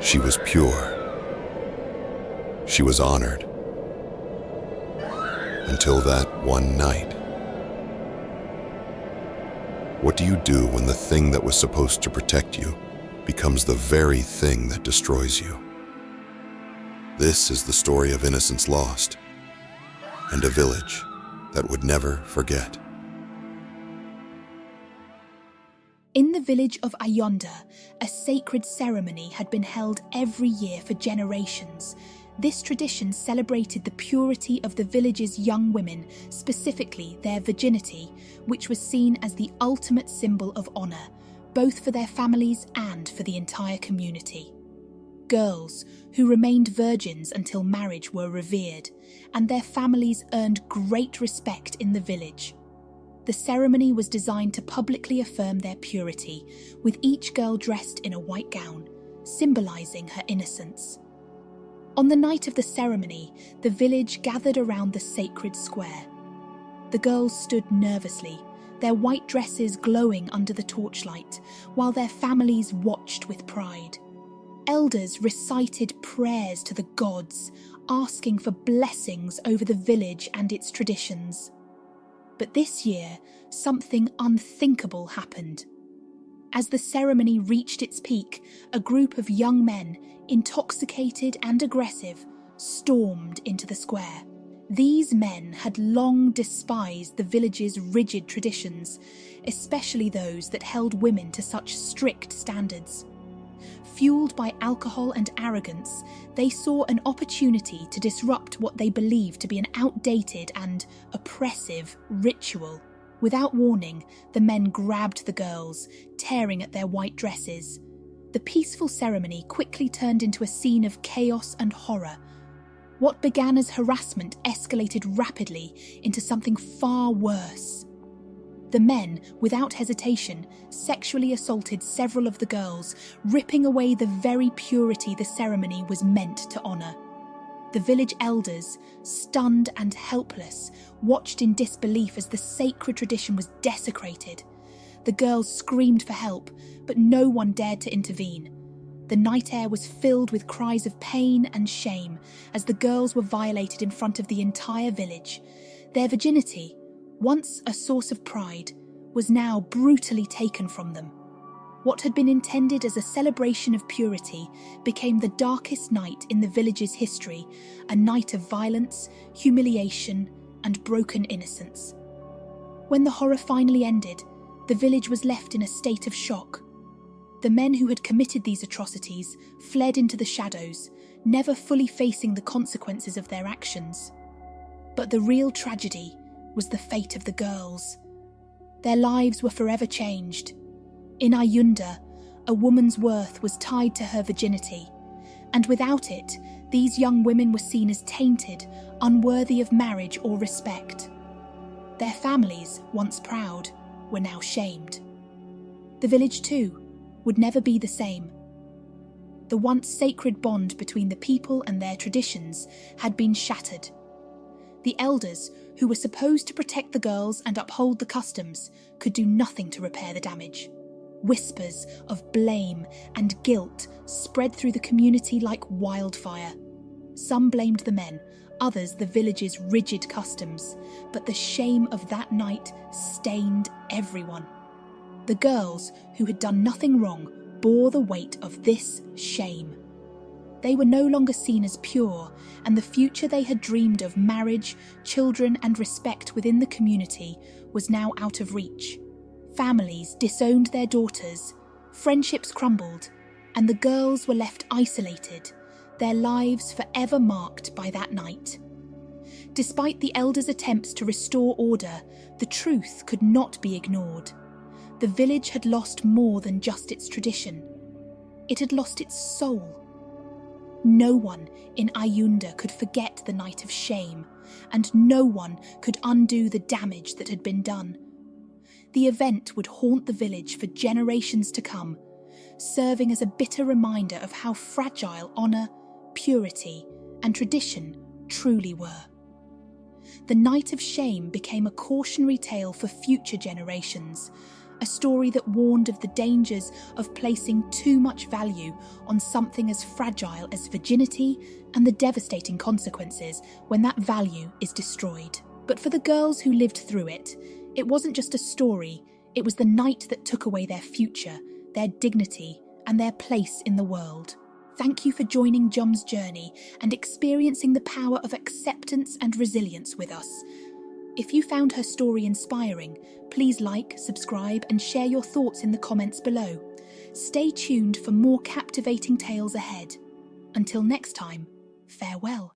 She was pure. She was honored. Until that one night. What do you do when the thing that was supposed to protect you becomes the very thing that destroys you? This is the story of innocence lost and a village that would never forget. In the village of Ayunda, a sacred ceremony had been held every year for generations. This tradition celebrated the purity of the village's young women, specifically their virginity, which was seen as the ultimate symbol of honour, both for their families and for the entire community. Girls who remained virgins until marriage were revered, and their families earned great respect in the village. The ceremony was designed to publicly affirm their purity, with each girl dressed in a white gown, symbolising her innocence. On the night of the ceremony, the village gathered around the sacred square. The girls stood nervously, their white dresses glowing under the torchlight, while their families watched with pride. Elders recited prayers to the gods, asking for blessings over the village and its traditions. But this year, something unthinkable happened. As the ceremony reached its peak, a group of young men, intoxicated and aggressive, stormed into the square. These men had long despised the village's rigid traditions, especially those that held women to such strict standards. Fueled by alcohol and arrogance, they saw an opportunity to disrupt what they believed to be an outdated and oppressive ritual. Without warning, the men grabbed the girls, tearing at their white dresses. The peaceful ceremony quickly turned into a scene of chaos and horror. What began as harassment escalated rapidly into something far worse. The men, without hesitation, sexually assaulted several of the girls, ripping away the very purity the ceremony was meant to honour. The village elders, stunned and helpless, watched in disbelief as the sacred tradition was desecrated. The girls screamed for help, but no one dared to intervene. The night air was filled with cries of pain and shame as the girls were violated in front of the entire village. Their virginity, once a source of pride, was now brutally taken from them. What had been intended as a celebration of purity became the darkest night in the village's history, a night of violence, humiliation, and broken innocence. When the horror finally ended, the village was left in a state of shock. The men who had committed these atrocities fled into the shadows, never fully facing the consequences of their actions. But the real tragedy was the fate of the girls. Their lives were forever changed. In Ayunda, a woman's worth was tied to her virginity, and without it, these young women were seen as tainted, unworthy of marriage or respect. Their families, once proud, were now shamed. The village, too, would never be the same. The once sacred bond between the people and their traditions had been shattered. The elders, who were supposed to protect the girls and uphold the customs, could do nothing to repair the damage. Whispers of blame and guilt spread through the community like wildfire. Some blamed the men, others the village's rigid customs, but the shame of that night stained everyone. The girls, who had done nothing wrong, bore the weight of this shame. They were no longer seen as pure, and the future they had dreamed of, marriage, children, and respect within the community, was now out of reach. Families disowned their daughters, friendships crumbled, and the girls were left isolated, their lives forever marked by that night. Despite the elders' attempts to restore order, the truth could not be ignored. The village had lost more than just its tradition. It had lost its soul. No one in Ayunda could forget the night of shame, and no one could undo the damage that had been done. The event would haunt the village for generations to come, serving as a bitter reminder of how fragile honour, purity, and tradition truly were. The night of shame became a cautionary tale for future generations, a story that warned of the dangers of placing too much value on something as fragile as virginity and the devastating consequences when that value is destroyed. But for the girls who lived through it, it wasn't just a story, it was the night that took away their future, their dignity, and their place in the world. Thank you for joining Jum's journey and experiencing the power of acceptance and resilience with us. If you found her story inspiring, please like, subscribe, and share your thoughts in the comments below. Stay tuned for more captivating tales ahead. Until next time, farewell.